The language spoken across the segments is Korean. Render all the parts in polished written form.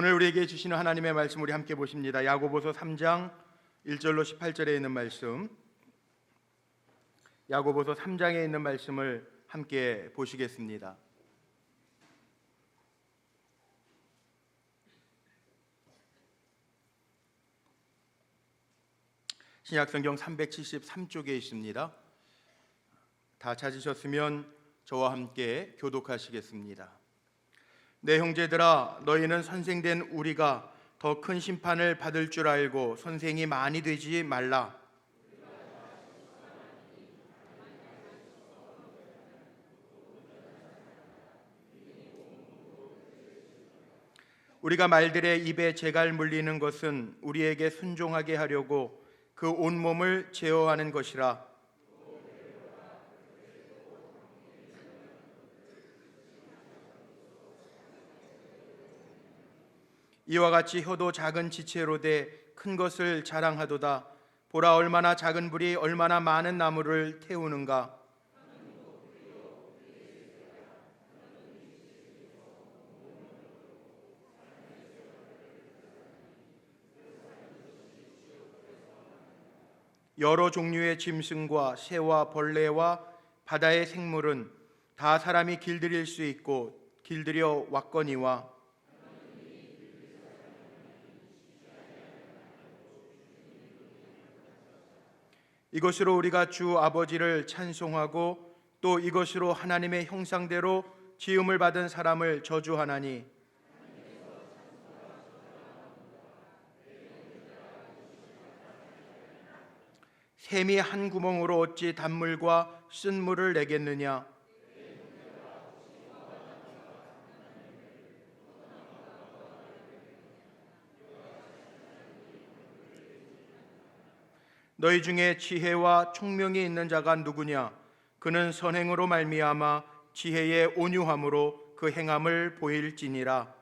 오늘 우리에게 주시는 하나님의 말씀 우리 함께 보십니다. 야고보서 3장 1절로 18절에 있는 말씀, 야고보서 3장에 있는 말씀을 함께 보시겠습니다. 신약성경 373쪽에 있습니다. 다 찾으셨으면 저와 함께 교독하시겠습니다. 내 형제들아, 너희는 선생된 우리가 더 큰 심판을 받을 줄 알고 선생이 많이 되지 말라. 우리가 말들의 입에 재갈 물리는 것은 우리에게 순종하게 하려고 그 온몸을 제어하는 것이라. 이와 같이 혀도 작은 지체로 돼 큰 것을 자랑하도다. 보라, 얼마나 작은 불이 얼마나 많은 나무를 태우는가. 여러 종류의 짐승과 새와 벌레와 바다의 생물은 다 사람이 길들일 수 있고 길들여 왔거니와, 이것으로 우리가 주 아버지를 찬송하고 또 이것으로 하나님의 형상대로 지음을 받은 사람을 저주하나니, 샘이 한 구멍으로 어찌 단물과 쓴물을 내겠느냐. 너희 중에 지혜와 총명이 있는 자가 누구냐? 그는 선행으로 말미암아 지혜의 온유함으로 그 행함을 보일지니라.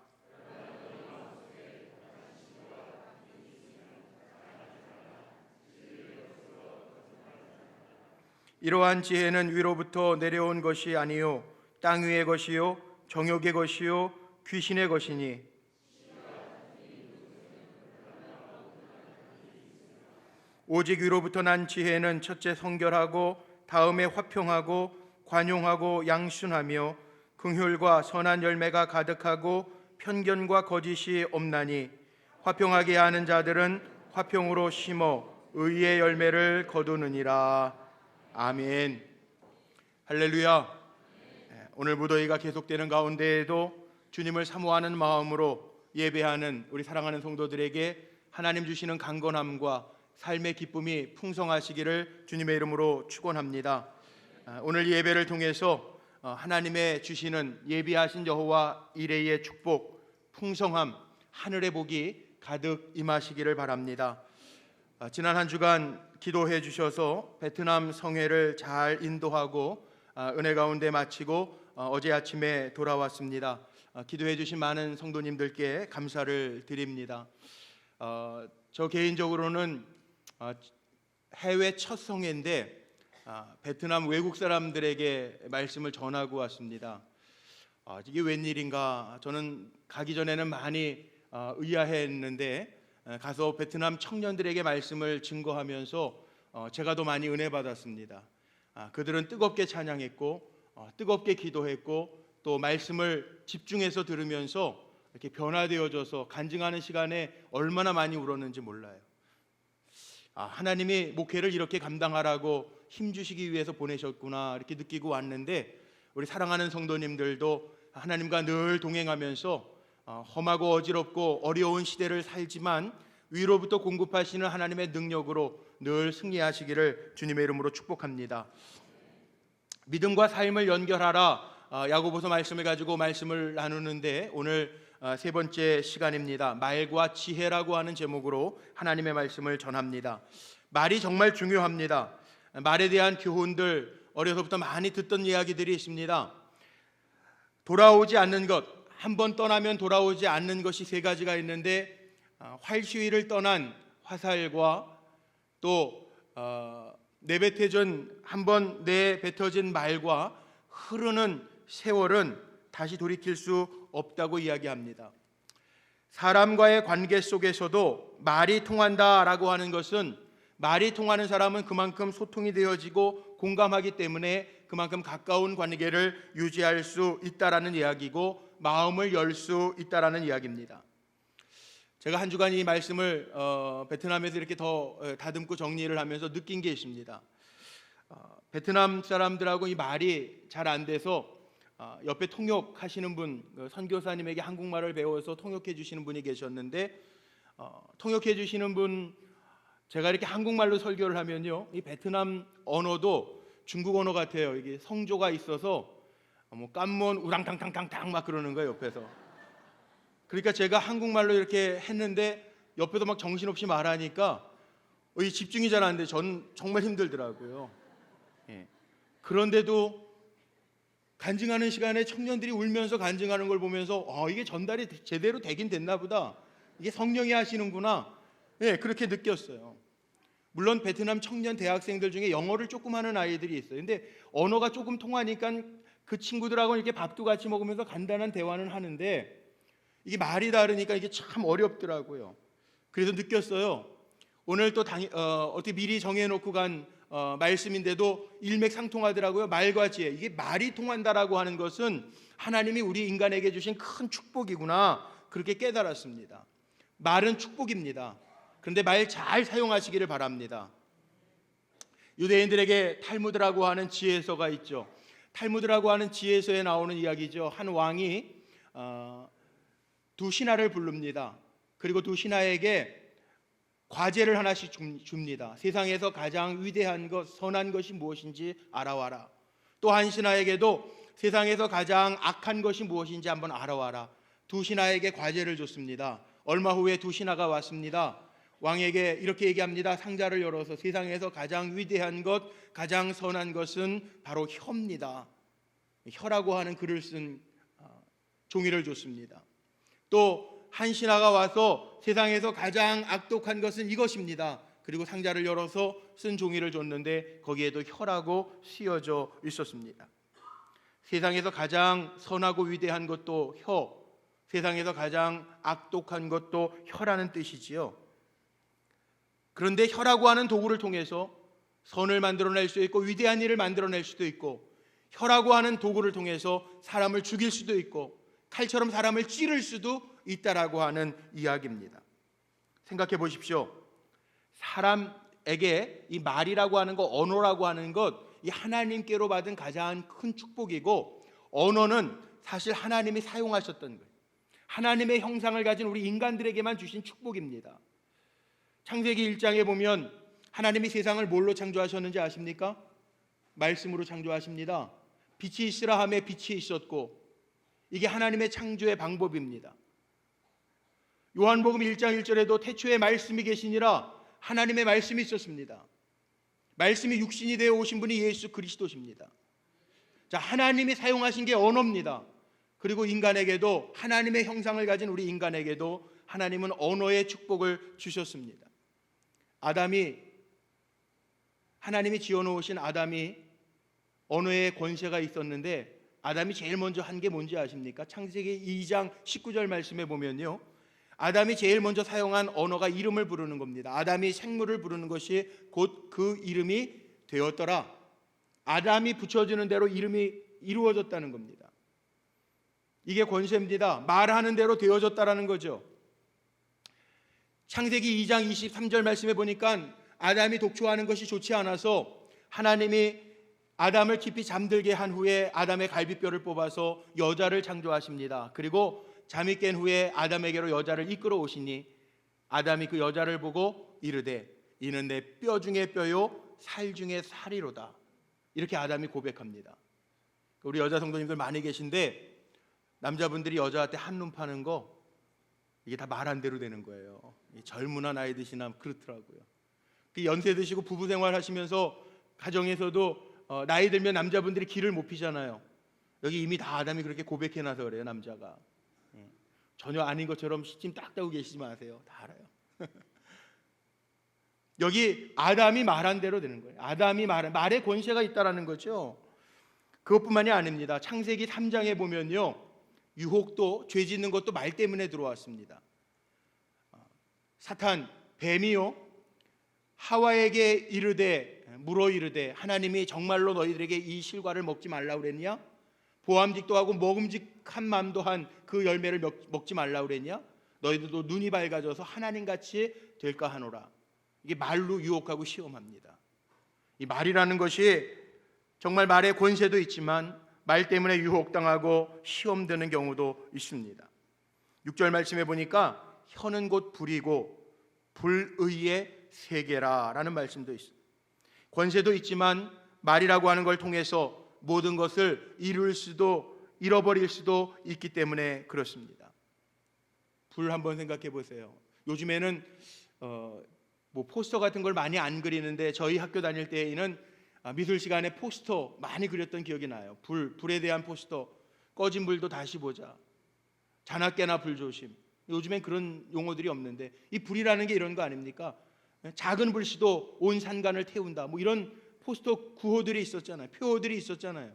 이러한 지혜는 위로부터 내려온 것이 아니요 땅 위의 것이요 정욕의 것이요 귀신의 것이니, 오직 위로부터 난 지혜는 첫째 성결하고 다음에 화평하고 관용하고 양순하며 긍휼과 선한 열매가 가득하고 편견과 거짓이 없나니, 화평하게 하는 자들은 화평으로 심어 의의 열매를 거두느니라. 아멘. 할렐루야. 오늘 무더위가 계속되는 가운데에도 주님을 사모하는 마음으로 예배하는 우리 사랑하는 성도들에게 하나님 주시는 강건함과 삶의 기쁨이 풍성하시기를 주님의 이름으로 축원합니다. 오늘 예배를 통해서 하나님의 주시는 예비하신 여호와 이레의 축복, 풍성함, 하늘의 복이 가득 임하시기를 바랍니다. 지난 한 주간 기도해 주셔서 베트남 성회를 잘 인도하고 은혜 가운데 마치고 어제 아침에 돌아왔습니다. 기도해 주신 많은 성도님들께 감사를 드립니다. 저 개인적으로는 해외 첫 성회인데 베트남 외국 사람들에게 말씀을 전하고 왔습니다. 이게 웬일인가, 저는 가기 전에는 많이 의아해했는데 가서 베트남 청년들에게 말씀을 증거하면서 제가 더 많이 은혜 받았습니다. 그들은 뜨겁게 찬양했고 뜨겁게 기도했고 또 말씀을 집중해서 들으면서 이렇게 변화되어져서 간증하는 시간에 얼마나 많이 울었는지 몰라요. 하나님이 목회를 이렇게 감당하라고 힘주시기 위해서 보내셨구나, 이렇게 느끼고 왔는데, 우리 사랑하는 성도님들도 하나님과 늘 동행하면서 험하고 어지럽고 어려운 시대를 살지만 위로부터 공급하시는 하나님의 능력으로 늘 승리하시기를 주님의 이름으로 축복합니다. 믿음과 삶을 연결하라, 야고보서 말씀을 가지고 말씀을 나누는데 오늘 세 번째 시간입니다. 말과 지혜라고 하는 제목으로 하나님의 말씀을 전합니다. 말이 정말 중요합니다. 말에 대한 교훈들, 어려서부터 많이 듣던 이야기들이 있습니다. 돌아오지 않는 것, 한번 떠나면 돌아오지 않는 것이 세 가지가 있는데, 활시위를 떠난 화살과 또 한번 내뱉어진 말과 흐르는 세월은 다시 돌이킬 수 없다고 이야기합니다. 사람과의 관계 속에서도 말이 통한다라고 하는 것은, 말이 통하는 사람은 그만큼 소통이 되어지고 공감하기 때문에 그만큼 가까운 관계를 유지할 수 있다라는 이야기고, 마음을 열 수 있다라는 이야기입니다. 제가 한 주간 이 말씀을 베트남에서 이렇게 더 다듬고 정리를 하면서 느낀 게 있습니다. 베트남 사람들하고 이 말이 잘 안 돼서 옆에 통역하시는 분, 선교사님에게 한국말을 배워서 통역해 주시는 분이 계셨는데, 통역해 주시는 분, 제가 이렇게 한국말로 설교를 하면요, 이 베트남 언어도 중국 언어 같아요. 이게 성조가 있어서 뭐 깐몬 우랑탕탕탕탕 막 그러는 거예요, 옆에서. 그러니까 제가 한국말로 이렇게 했는데 옆에서 막 정신없이 말하니까 이 집중이 잘 안 돼. 전 정말 힘들더라고요. 그런데도 간증하는 시간에 청년들이 울면서 간증하는 걸 보면서 이게 전달이 제대로 되긴 됐나 보다. 이게 성령이 하시는구나. 그렇게 느꼈어요. 물론 베트남 청년 대학생들 중에 영어를 조금 하는 아이들이 있어요. 근데 언어가 조금 통하니까 그 친구들하고 이렇게 밥도 같이 먹으면서 간단한 대화는 하는데, 이게 말이 다르니까 이게 참 어렵더라고요. 그래서 느꼈어요. 오늘 또 어떻게 미리 정해놓고 간 말씀인데도 일맥상통하더라고요. 말과 지혜, 이게 말이 통한다라고 하는 것은 하나님이 우리 인간에게 주신 큰 축복이구나, 그렇게 깨달았습니다. 말은 축복입니다. 그런데 말 잘 사용하시기를 바랍니다. 유대인들에게 탈무드라고 하는 지혜서가 있죠. 탈무드라고 하는 지혜서에 나오는 이야기죠. 한 왕이 두 신하를 부릅니다. 그리고 두 신하에게 과제를 하나씩 줍니다. 세상에서 가장 위대한 것, 선한 것이 무엇인지 알아와라. 또 한 신하에게도 세상에서 가장 악한 것이 무엇인지 한번 알아와라. 두 신하에게 과제를 줬습니다. 얼마 후에 두 신하가 왔습니다. 왕에게 이렇게 얘기합니다. 상자를 열어서 세상에서 가장 위대한 것, 가장 선한 것은 바로 혀입니다. 혀라고 하는 글을 쓴 종이를 줬습니다. 또 한 신하가 와서 세상에서 가장 악독한 것은 이것입니다. 그리고 상자를 열어서 쓴 종이를 줬는데 거기에도 혀라고 쓰여져 있었습니다. 세상에서 가장 선하고 위대한 것도 혀, 세상에서 가장 악독한 것도 혀라는 뜻이지요. 그런데 혀라고 하는 도구를 통해서 선을 만들어낼 수 있고 위대한 일을 만들어낼 수도 있고, 혀라고 하는 도구를 통해서 사람을 죽일 수도 있고 칼처럼 사람을 찌를 수도 있다라고 하는 이야기입니다. 생각해 보십시오. 사람에게 이 말이라고 하는 것, 언어라고 하는 것, 이 하나님께로 받은 가장 큰 축복이고, 언어는 사실 하나님이 사용하셨던 거예요. 하나님의 형상을 가진 우리 인간들에게만 주신 축복입니다. 창세기 1장에 보면 하나님이 세상을 뭘로 창조하셨는지 아십니까? 말씀으로 창조하십니다. 빛이 있으라 하매 빛이 있었고, 이게 하나님의 창조의 방법입니다. 요한복음 1장 1절에도 태초에 말씀이 계시니라, 하나님의 말씀이 있었습니다. 말씀이 육신이 되어 오신 분이 예수 그리스도십니다. 자, 하나님이 사용하신 게 언어입니다. 그리고 인간에게도, 하나님의 형상을 가진 우리 인간에게도 하나님은 언어의 축복을 주셨습니다. 하나님이 지어놓으신 아담이 언어의 권세가 있었는데, 아담이 제일 먼저 한 게 뭔지 아십니까? 창세기 2장 19절 말씀에 보면요, 아담이 제일 먼저 사용한 언어가 이름을 부르는 겁니다. 아담이 생물을 부르는 것이 곧 그 이름이 되었더라. 아담이 붙여주는 대로 이름이 이루어졌다는 겁니다. 이게 권세입니다. 말하는 대로 되어졌다라는 거죠. 창세기 2장 23절 말씀에 보니까 아담이 독초하는 것이 좋지 않아서 하나님이 아담을 깊이 잠들게 한 후에 아담의 갈비뼈를 뽑아서 여자를 창조하십니다. 그리고 잠이 깬 후에 아담에게로 여자를 이끌어 오시니 아담이 그 여자를 보고 이르되 이는 내 뼈 중에 뼈요 살 중에 살이로다. 이렇게 아담이 고백합니다. 우리 여자 성도님들 많이 계신데, 남자분들이 여자한테 한눈 파는 거, 이게 다 말한 대로 되는 거예요. 젊으나 나이 드시나 그렇더라고요. 연세 드시고 부부 생활 하시면서 가정에서도 나이 들면 남자분들이 기를 못 피잖아요. 여기 이미 다 아담이 그렇게 고백해놔서 그래요. 남자가 전혀 아닌 것처럼 시침 딱 따고 계시지 마세요. 다 알아요. 여기 아담이 말한 대로 되는 거예요. 아담이 말에 권세가 있다라는 거죠. 그것뿐만이 아닙니다. 창세기 3장에 보면요, 유혹도, 죄 짓는 것도 말 때문에 들어왔습니다. 사탄 뱀이요 하와에게 이르되 물어 이르되 하나님이 정말로 너희들에게 이 실과를 먹지 말라 그랬냐? 보암직도 하고 먹음직한 맘도 한 그 열매를 먹지 말라 그랬냐? 너희들도 눈이 밝아져서 하나님같이 될까 하노라. 이게 말로 유혹하고 시험합니다. 이 말이라는 것이 정말 말의 권세도 있지만 말 때문에 유혹당하고 시험되는 경우도 있습니다. 6절 말씀에 보니까 혀는 곧 불이고 불의의 세계라라는 말씀도 있습니다. 권세도 있지만 말이라고 하는 걸 통해서 모든 것을 이룰 수도 잃어버릴 수도 있기 때문에 그렇습니다. 불 한번 생각해 보세요. 요즘에는 포스터 같은 걸 많이 안 그리는데 저희 학교 다닐 때에는 미술 시간에 포스터 많이 그렸던 기억이 나요. 불에 대한 포스터, 꺼진 불도 다시 보자, 자나깨나 불조심. 요즘엔 그런 용어들이 없는데 이 불이라는 게 이런 거 아닙니까? 작은 불씨도 온 산간을 태운다. 이런 포스터 구호들이 있었잖아요. 표어들이 있었잖아요.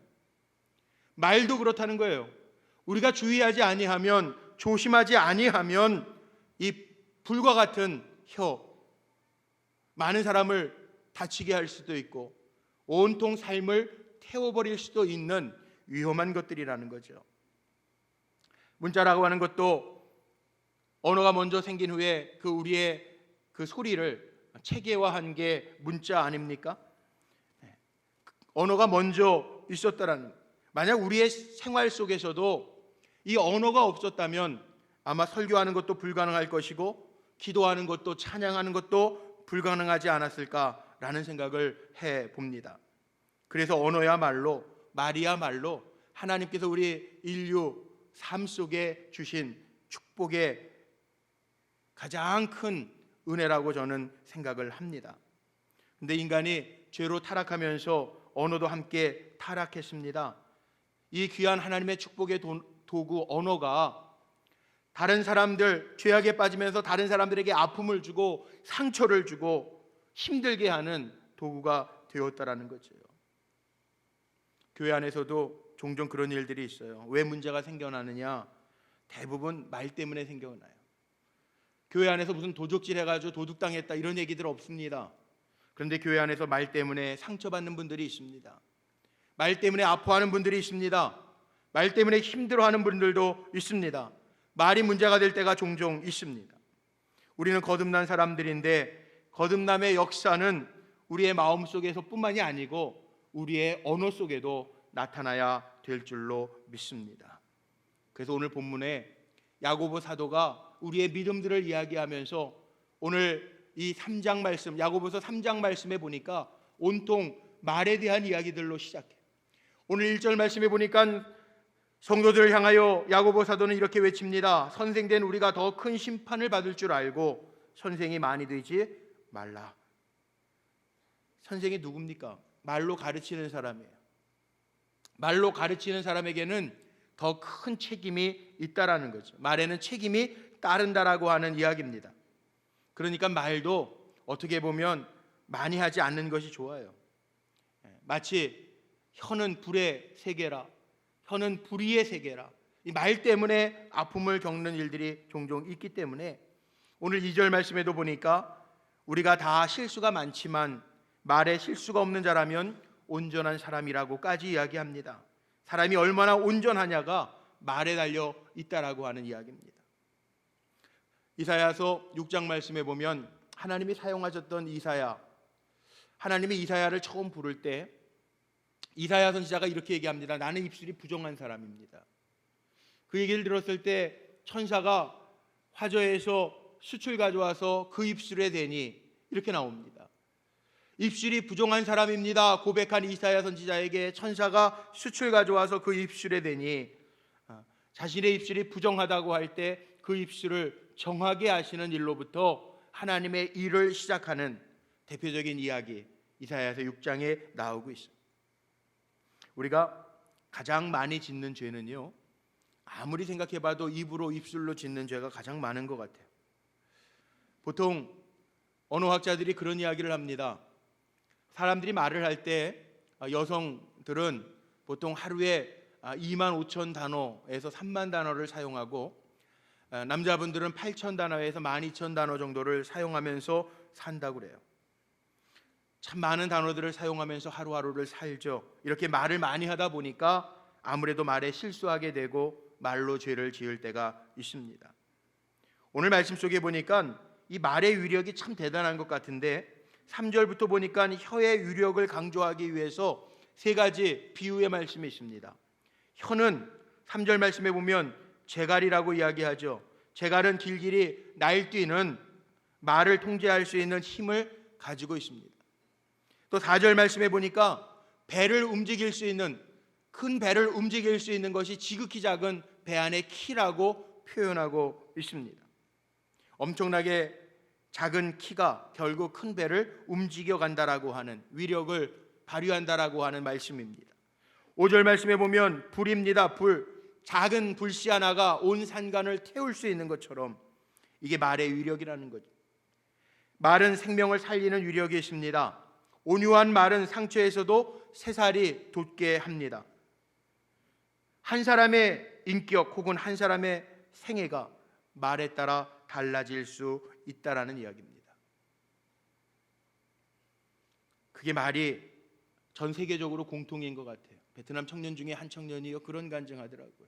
말도 그렇다는 거예요. 우리가 주의하지 아니하면, 조심하지 아니하면 이 불과 같은 혀 많은 사람을 다치게 할 수도 있고 온통 삶을 태워버릴 수도 있는 위험한 것들이라는 거죠. 문자라고 하는 것도 언어가 먼저 생긴 후에 우리의 그 소리를 체계화한 게 문자 아닙니까? 언어가 먼저 있었다라는 거예요. 만약 우리의 생활 속에서도 이 언어가 없었다면 아마 설교하는 것도 불가능할 것이고 기도하는 것도 찬양하는 것도 불가능하지 않았을까라는 생각을 해봅니다. 그래서 언어야말로, 말이야말로 하나님께서 우리 인류 삶 속에 주신 축복의 가장 큰 은혜라고 저는 생각을 합니다. 그런데 인간이 죄로 타락하면서 언어도 함께 타락했습니다. 이 귀한 하나님의 축복의 도구 언어가 다른 사람들, 죄악에 빠지면서 다른 사람들에게 아픔을 주고 상처를 주고 힘들게 하는 도구가 되었다라는 거죠. 교회 안에서도 종종 그런 일들이 있어요. 왜 문제가 생겨나느냐? 대부분 말 때문에 생겨나요. 교회 안에서 무슨 도적질 해가지고 도둑당했다 이런 얘기들 없습니다. 그런데 교회 안에서 말 때문에 상처받는 분들이 있습니다. 말 때문에 아파하는 분들이 있습니다. 말 때문에 힘들어하는 분들도 있습니다. 말이 문제가 될 때가 종종 있습니다. 우리는 거듭난 사람들인데 거듭남의 역사는 우리의 마음 속에서 뿐만이 아니고 우리의 언어 속에도 나타나야 될 줄로 믿습니다. 그래서 오늘 본문에 야고보 사도가 우리의 믿음들을 이야기하면서 오늘 이 3장 말씀, 야고보서 3장 말씀에 보니까 온통 말에 대한 이야기들로 시작해요. 오늘 1절 말씀에 보니까 성도들을 향하여 야고보 사도는 이렇게 외칩니다. 선생된 우리가 더 큰 심판을 받을 줄 알고 선생이 많이 되지 말라. 선생이 누굽니까? 말로 가르치는 사람이에요. 말로 가르치는 사람에게는 더 큰 책임이 있다라는 거죠. 말에는 책임이 따른다라고 하는 이야기입니다. 그러니까 말도 어떻게 보면 많이 하지 않는 것이 좋아요. 마치 혀는 불의 세계라, 혀는 불의의 세계라. 이 말 때문에 아픔을 겪는 일들이 종종 있기 때문에 오늘 2절 말씀에도 보니까 우리가 다 실수가 많지만 말에 실수가 없는 자라면 온전한 사람이라고까지 이야기합니다. 사람이 얼마나 온전하냐가 말에 달려 있다라고 하는 이야기입니다. 이사야서 6장 말씀에 보면 하나님이 사용하셨던 이사야, 하나님이 이사야를 처음 부를 때 이사야 선지자가 이렇게 얘기합니다. 나는 입술이 부정한 사람입니다. 그 얘기를 들었을 때 천사가 화저에서 숯을 가져와서 그 입술에 대니 이렇게 나옵니다. 입술이 부정한 사람입니다 고백한 이사야 선지자에게 천사가 숯을 가져와서 그 입술에 대니 자신의 입술이 부정하다고 할 때 그 입술을 정하게 하시는 일로부터 하나님의 일을 시작하는 대표적인 이야기 이사야서 6장에 나오고 있습니다. 우리가 가장 많이 짓는 죄는요, 아무리 생각해봐도 입으로 입술로 짓는 죄가 가장 많은 것 같아요. 보통 언어학자들이 그런 이야기를 합니다. 사람들이 말을 할 때 여성들은 보통 하루에 2만 5천 단어에서 3만 단어를 사용하고 남자분들은 8,000단어에서 12,000단어 정도를 사용하면서 산다고 그래요. 참 많은 단어들을 사용하면서 하루하루를 살죠. 이렇게 말을 많이 하다 보니까 아무래도 말에 실수하게 되고 말로 죄를 지을 때가 있습니다. 오늘 말씀 속에 보니까 이 말의 위력이 참 대단한 것 같은데 3절부터 보니까 혀의 위력을 강조하기 위해서 세 가지 비유의 말씀이 있습니다. 혀는 3절 말씀에 보면 재갈이라고 이야기하죠. 재갈은 길길이 날뛰는 말을 통제할 수 있는 힘을 가지고 있습니다. 또 4절 말씀에 보니까 배를 움직일 수 있는, 큰 배를 움직일 수 있는 것이 지극히 작은 배 안의 키라고 표현하고 있습니다. 엄청나게 작은 키가 결국 큰 배를 움직여 간다라고 하는, 위력을 발휘한다라고 하는 말씀입니다. 5절 말씀에 보면 불입니다. 불, 작은 불씨 하나가 온 산간을 태울 수 있는 것처럼 이게 말의 위력이라는 거죠. 말은 생명을 살리는 위력이 있습니다. 온유한 말은 상처에서도 새살이 돋게 합니다. 한 사람의 인격 혹은 한 사람의 생애가 말에 따라 달라질 수 있다라는 이야기입니다. 그게 말이 전 세계적으로 공통인 것 같아요. 베트남 청년 중에 한 청년이 그런 간증하더라고요.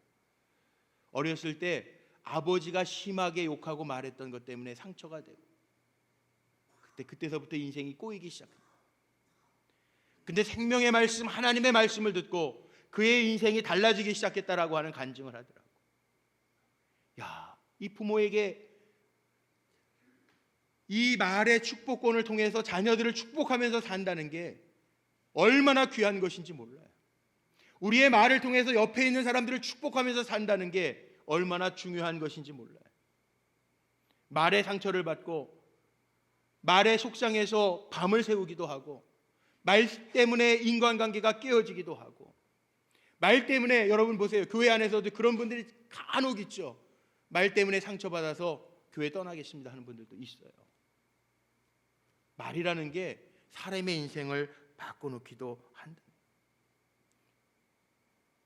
어렸을 때 아버지가 심하게 욕하고 말했던 것 때문에 상처가 되고 그때서부터 인생이 꼬이기 시작합니다. 근데 생명의 말씀, 하나님의 말씀을 듣고 그의 인생이 달라지기 시작했다라고 하는 간증을 하더라고요. 야, 이 부모에게 이 말의 축복권을 통해서 자녀들을 축복하면서 산다는 게 얼마나 귀한 것인지 몰라요. 우리의 말을 통해서 옆에 있는 사람들을 축복하면서 산다는 게 얼마나 중요한 것인지 몰라요. 말의 상처를 받고 말의 속상해서 밤을 새우기도 하고 말 때문에 인간관계가 깨어지기도 하고 말 때문에, 여러분 보세요, 교회 안에서도 그런 분들이 간혹 있죠. 말 때문에 상처받아서 교회 떠나겠습니다 하는 분들도 있어요. 말이라는 게 사람의 인생을 바꿔놓기도 한다.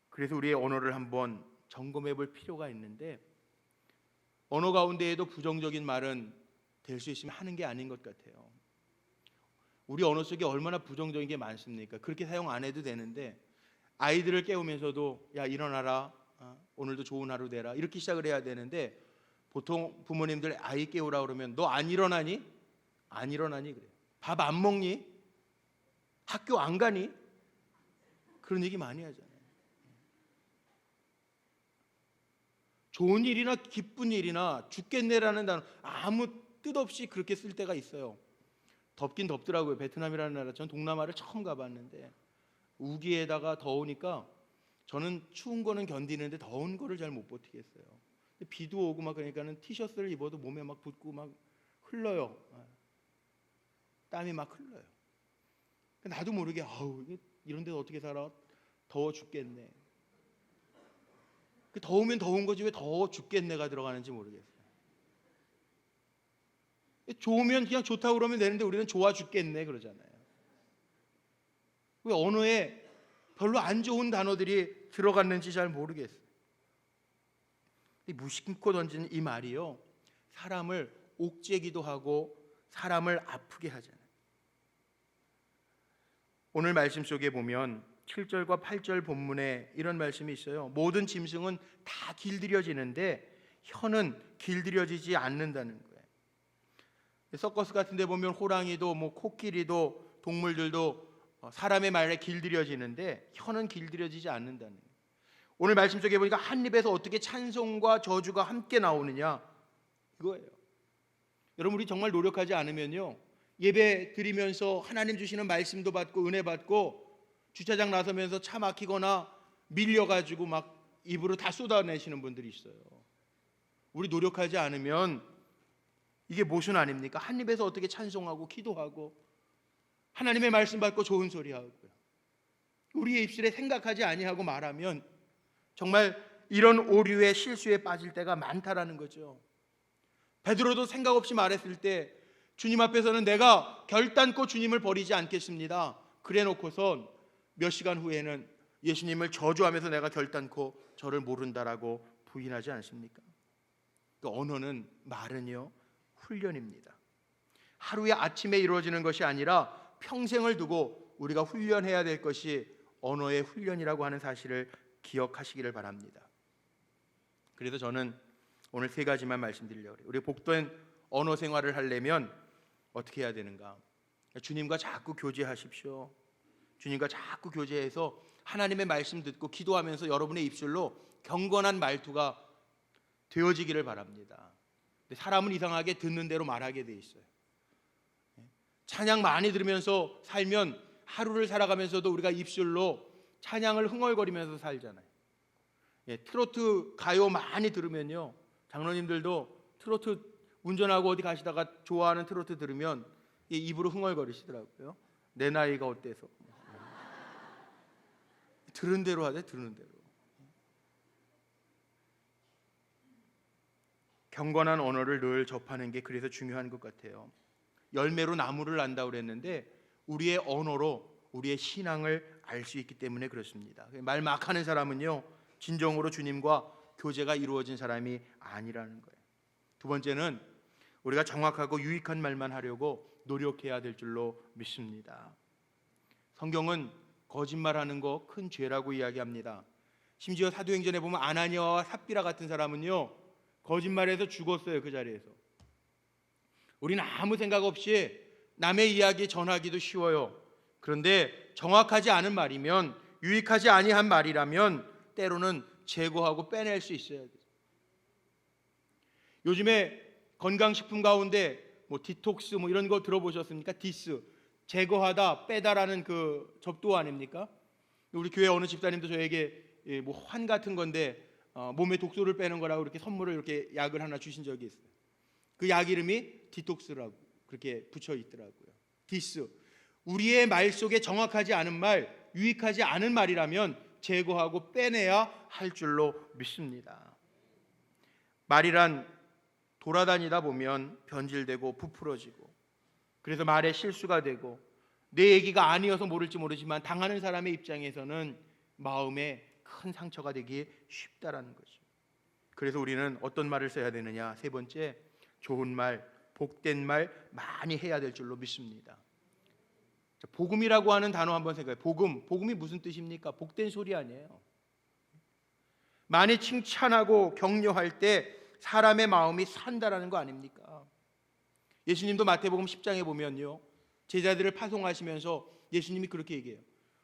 그래서 우리의 언어를 한번 점검해 볼 필요가 있는데, 언어 가운데에도 부정적인 말은 될 수 있으면 하는 게 아닌 것 같아요. 우리 언어 속에 얼마나 부정적인 게 많습니까? 그렇게 사용 안 해도 되는데 아이들을 깨우면서도 야 일어나라, 오늘도 좋은 하루 되라, 이렇게 시작을 해야 되는데 보통 부모님들 아이 깨우라 그러면 너 안 일어나니? 안 일어나니? 그래요. 밥 안 먹니? 학교 안 가니? 그런 얘기 많이 하잖아요. 좋은 일이나 기쁜 일이나 죽겠네라는 단어 아무 뜻 없이 그렇게 쓸 때가 있어요. 덥긴 덥더라고요. 베트남이라는 나라, 전 동남아를 처음 가봤는데 우기에다가 더우니까 저는 추운 거는 견디는데 더운 거를 잘 못 버티겠어요. 비도 오고 막 그러니까는 티셔츠를 입어도 몸에 막 붙고 막 흘러요. 땀이 막 흘러요. 나도 모르게 아우 이런 데서 어떻게 살아? 더워 죽겠네. 더우면 더운 거지 왜 더워 죽겠네가 들어가는지 모르겠어요. 좋으면 그냥 좋다고 그러면 되는데 우리는 좋아 죽겠네 그러잖아요. 왜 언어에 별로 안 좋은 단어들이 들어갔는지 잘 모르겠어요. 무심코 던진 이 말이요, 사람을 옥죄기도 하고 사람을 아프게 하잖아요. 오늘 말씀 속에 보면 7절과 8절 본문에 이런 말씀이 있어요. 모든 짐승은 다 길들여지는데 혀는 길들여지지 않는다는 거예요. 서커스 같은 데 보면 호랑이도 뭐 코끼리도 동물들도 사람의 말에 길들여지는데 혀는 길들여지지 않는다는 거예요. 오늘 말씀 속에 보니까 한 입에서 어떻게 찬송과 저주가 함께 나오느냐 이거예요. 여러분, 우리 정말 노력하지 않으면요, 예배 드리면서 하나님 주시는 말씀도 받고 은혜 받고 주차장 나서면서 차 막히거나 밀려가지고 막 입으로 다 쏟아내시는 분들이 있어요. 우리 노력하지 않으면 이게 모순 아닙니까? 한 입에서 어떻게 찬송하고 기도하고 하나님의 말씀 받고 좋은 소리 하고요, 우리의 입술에 생각하지 아니하고 말하면 정말 이런 오류의 실수에 빠질 때가 많다라는 거죠. 베드로도 생각 없이 말했을 때 주님 앞에서는 내가 결단코 주님을 버리지 않겠습니다 그래 놓고선 몇 시간 후에는 예수님을 저주하면서 내가 결단코 저를 모른다라고 부인하지 않습니까? 그 언어는 말은요 훈련입니다. 하루의 아침에 이루어지는 것이 아니라 평생을 두고 우리가 훈련해야 될 것이 언어의 훈련이라고 하는 사실을 기억하시기를 바랍니다. 그래서 저는 오늘 세 가지만 말씀드리려고 해요. 우리 복된 언어 생활을 하려면 어떻게 해야 되는가? 주님과 자꾸 교제하십시오. 주님과 자꾸 교제해서 하나님의 말씀 듣고 기도하면서 여러분의 입술로 경건한 말투가 되어지기를 바랍니다. 근데 사람은 이상하게 듣는 대로 말하게 돼 있어요. 찬양 많이 들으면서 살면 하루를 살아가면서도 우리가 입술로 찬양을 흥얼거리면서 살잖아요. 트로트 가요 많이 들으면요, 장로님들도 트로트 운전하고 어디 가시다가 좋아하는 트로트 들으면 입으로 흥얼거리시더라고요. 내 나이가 어때서 들은 대로 하대. 들은 대로. 경건한 언어를 늘 접하는 게 그래서 중요한 것 같아요. 열매로 나무를 난다고 그랬는데 우리의 언어로 우리의 신앙을 알 수 있기 때문에 그렇습니다. 말 막 하는 사람은요 진정으로 주님과 교제가 이루어진 사람이 아니라는 거예요. 두 번째는 우리가 정확하고 유익한 말만 하려고 노력해야 될 줄로 믿습니다. 성경은 거짓말하는 거 큰 죄라고 이야기합니다. 심지어 사도행전에 보면 아나니아와 삽비라 같은 사람은요 거짓말해서 죽었어요. 그 자리에서. 우리는 아무 생각 없이 남의 이야기 전하기도 쉬워요. 그런데 정확하지 않은 말이면, 유익하지 아니한 말이라면 때로는 제거하고 빼낼 수 있어야 돼요. 요즘에 건강식품 가운데 디톡스 이런 거 들어보셨습니까? 디스, 제거하다 빼다라는 그 접두 아닙니까? 우리 교회 어느 집사님도 저에게 환 같은 건데 몸에 독소를 빼는 거라고 이렇게 선물을 이렇게 약을 하나 주신 적이 있어요. 그 약 이름이 디톡스라고 그렇게 붙여 있더라고요. 디스, 우리의 말 속에 정확하지 않은 말, 유익하지 않은 말이라면 제거하고 빼내야 할 줄로 믿습니다. 말이란 돌아다니다 보면 변질되고 부풀어지고, 그래서 말에 실수가 되고 내 얘기가 아니어서 모를지 모르지만 당하는 사람의 입장에서는 마음에 큰 상처가 되기 쉽다라는 거죠. 그래서 우리는 어떤 말을 써야 되느냐? 세 번째, 좋은 말, 복된 말 많이 해야 될 줄로 믿습니다. 복음이라고 하는 단어 한번 생각해요. 복음이 무슨 뜻입니까? 복된 소리 아니에요. 많이 칭찬하고 격려할 때 사람의 마음이 산다라는 거 아닙니까? 예수님도 마태복음 10장에 보면요, 제자들을 파송하시면서 예수님이 그렇게 얘기해요.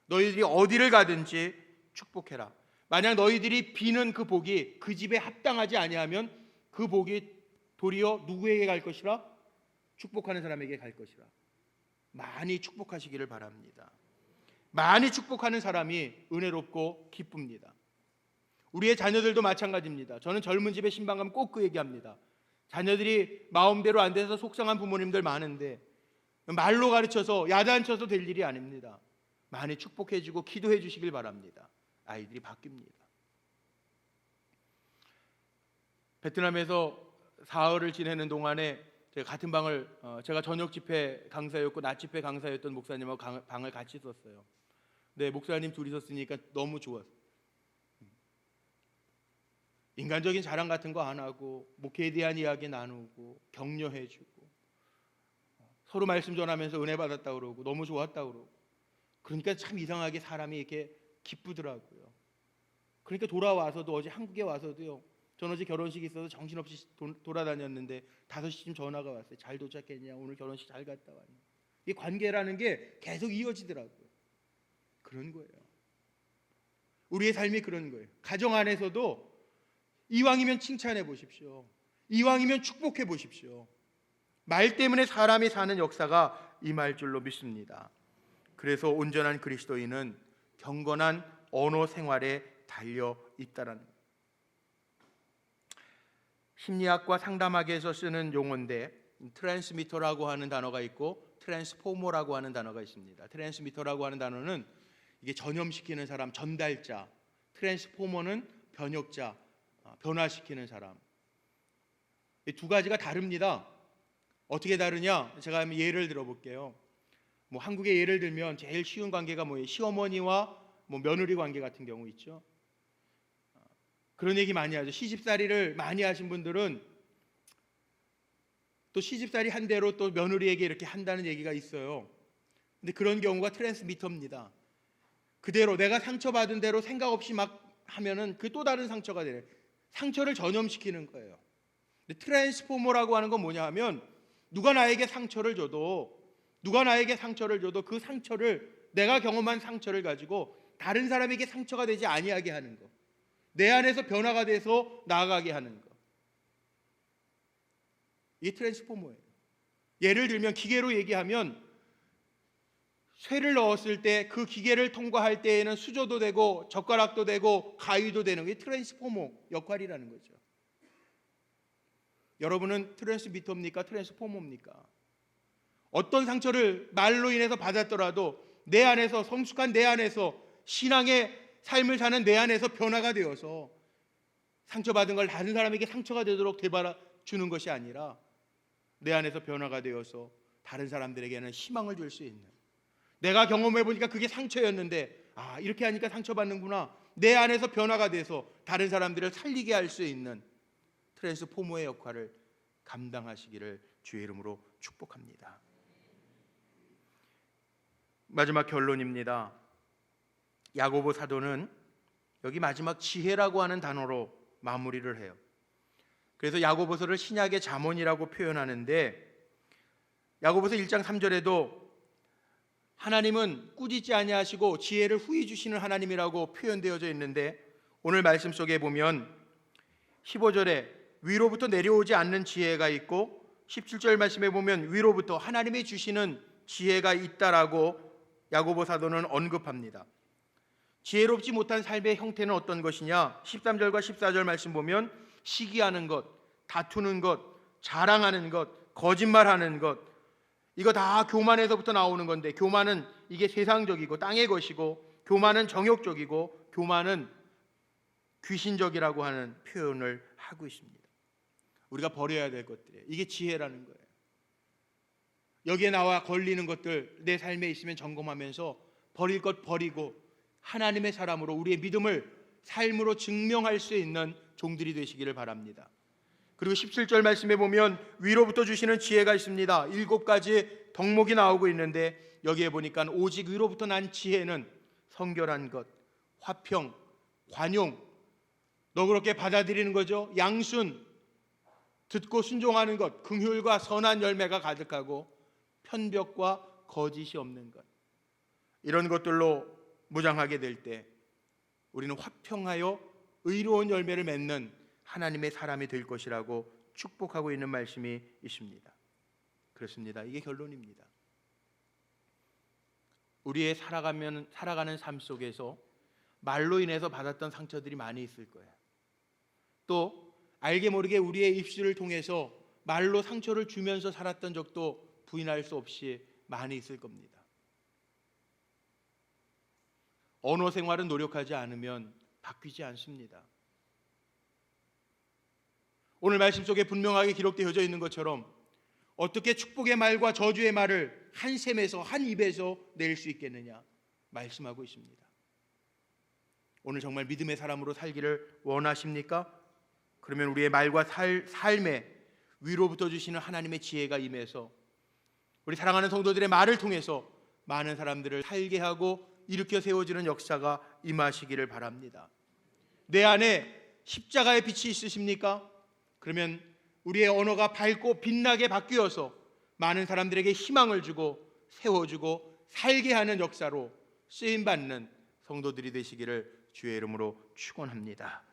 너희들이 어디를 가든지 축복해라. 만약 너희들이 비는 그 복이 그 집에 합당하지 아니하면 그 복이 도리어 누구에게 갈 것이라? 축복하는 사람에게 갈 것이라. 많이 축복하시기를 바랍니다. 많이 축복하는 사람이 은혜롭고 기쁩니다. 우리의 자녀들도 마찬가지입니다. 저는 젊은 집에 신방 가면 꼭 그 얘기합니다. 자녀들이 마음대로 안 돼서 속상한 부모님들 많은데 말로 가르쳐서 야단쳐서 될 일이 아닙니다. 많이 축복해주고 기도해 주시길 바랍니다. 아이들이 바뀝니다. 베트남에서 사흘을 지내는 동안에 제가 같은 방을, 제가 저녁 집회 강사였고 낮 집회 강사였던 목사님하고 방을 같이 썼어요. 네, 목사님 둘이서 쓰니까 너무 좋았어요. 인간적인 자랑 같은 거 안 하고 목회에 대한 이야기 나누고 격려해주고 서로 말씀 전하면서 은혜 받았다고 그러고 너무 좋았다고 그러고, 그러니까 참 이상하게 사람이 이렇게 기쁘더라고요. 그러니까 돌아와서도, 어제 한국에 와서도요, 전 어제 결혼식이 있어서 정신없이 돌아다녔는데 5시쯤 전화가 왔어요. 잘 도착했냐? 오늘 결혼식 잘 갔다 왔냐? 이 관계라는 게 계속 이어지더라고요. 그런 거예요. 우리의 삶이 그런 거예요. 가정 안에서도 이왕이면 칭찬해 보십시오. 이왕이면 축복해 보십시오. 말 때문에 사람이 사는 역사가 임할 줄로 믿습니다. 그래서 온전한 그리스도인은 경건한 언어 생활에 달려 있다라는 거예요. 심리학과 상담학에서 쓰는 용어인데 트랜스미터라고 하는 단어가 있고 트랜스포머라고 하는 단어가 있습니다. 트랜스미터라고 하는 단어는 이게 전염시키는 사람, 전달자. 트랜스포머는 변역자, 변화시키는 사람. 이 두 가지가 다릅니다. 어떻게 다르냐? 제가 한번 예를 들어볼게요. 한국의 예를 들면 제일 쉬운 관계가 뭐예요? 시어머니와 며느리 관계 같은 경우 있죠. 그런 얘기 많이 하죠. 시집살이를 많이 하신 분들은 또 시집살이 한 대로 또 며느리에게 이렇게 한다는 얘기가 있어요. 근데 그런 경우가 트랜스미터입니다. 그대로 내가 상처받은 대로 생각 없이 막 하면은 그 또 다른 상처가 되네. 상처를 전염시키는 거예요. 근데 트랜스포머라고 하는 건 뭐냐 하면 누가 나에게 상처를 줘도 그 상처를, 내가 경험한 상처를 가지고 다른 사람에게 상처가 되지 아니하게 하는 거, 내 안에서 변화가 돼서 나아가게 하는 거, 이게 트랜스포머예요. 예를 들면 기계로 얘기하면 쇠를 넣었을 때 그 기계를 통과할 때에는 수저도 되고 젓가락도 되고 가위도 되는 게 트랜스포머 역할이라는 거죠. 여러분은 트랜스미터입니까? 트랜스포머입니까? 어떤 상처를 말로 인해서 받았더라도 내 안에서, 성숙한 내 안에서, 신앙의 삶을 사는 내 안에서 변화가 되어서 상처받은 걸 다른 사람에게 상처가 되도록 되받아 주는 것이 아니라 내 안에서 변화가 되어서 다른 사람들에게는 희망을 줄 수 있는, 내가 경험해 보니까 그게 상처였는데 이렇게 하니까 상처받는구나, 내 안에서 변화가 돼서 다른 사람들을 살리게 할 수 있는 트랜스포머의 역할을 감당하시기를 주의 이름으로 축복합니다. 마지막 결론입니다. 야고보 사도는 여기 마지막 지혜라고 하는 단어로 마무리를 해요. 그래서 야고보서를 신약의 잠언이라고 표현하는데, 야고보서 1장 3절에도 하나님은 꾸짖지 아니하시고 지혜를 후히 주시는 하나님이라고 표현되어져 있는데, 오늘 말씀 속에 보면 15절에 위로부터 내려오지 않는 지혜가 있고 17절 말씀에 보면 위로부터 하나님이 주시는 지혜가 있다라고 야고보 사도는 언급합니다. 지혜롭지 못한 삶의 형태는 어떤 것이냐? 13절과 14절 말씀 보면 시기하는 것, 다투는 것, 자랑하는 것, 거짓말하는 것, 이거 다 교만에서부터 나오는 건데, 교만은 이게 세상적이고 땅의 것이고, 교만은 정욕적이고, 교만은 귀신적이라고 하는 표현을 하고 있습니다. 우리가 버려야 될 것들이에요. 이게 지혜라는 거예요. 여기에 나와 걸리는 것들 내 삶에 있으면 점검하면서 버릴 것 버리고 하나님의 사람으로 우리의 믿음을 삶으로 증명할 수 있는 종들이 되시기를 바랍니다. 그리고 17절 말씀에 보면 위로부터 주시는 지혜가 있습니다. 7가지 덕목이 나오고 있는데, 여기에 보니까 오직 위로부터 난 지혜는 성결한 것, 화평, 관용, 너그럽게 받아들이는 거죠. 양순, 듣고 순종하는 것, 긍휼과 선한 열매가 가득하고 편벽과 거짓이 없는 것, 이런 것들로 무장하게 될 때 우리는 화평하여 의로운 열매를 맺는 하나님의 사람이 될 것이라고 축복하고 있는 말씀이 있습니다. 그렇습니다. 이게 결론입니다. 우리의 살아가는 삶 속에서 말로 인해서 받았던 상처들이 많이 있을 거예요. 또 알게 모르게 우리의 입술을 통해서 말로 상처를 주면서 살았던 적도 부인할 수 없이 많이 있을 겁니다. 언어 생활은 노력하지 않으면 바뀌지 않습니다. 오늘 말씀 속에 분명하게 기록되어져 있는 것처럼 어떻게 축복의 말과 저주의 말을 한 셈에서, 한 입에서 낼 수 있겠느냐 말씀하고 있습니다. 오늘 정말 믿음의 사람으로 살기를 원하십니까? 그러면 우리의 말과 삶에 위로부터 주시는 하나님의 지혜가 임해서 우리 사랑하는 성도들의 말을 통해서 많은 사람들을 살게 하고 일으켜 세워지는 역사가 임하시기를 바랍니다. 내 안에 십자가의 빛이 있으십니까? 그러면 우리의 언어가 밝고 빛나게 바뀌어서 많은 사람들에게 희망을 주고 세워주고 살게 하는 역사로 쓰임받는 성도들이 되시기를 주의 이름으로 축원합니다.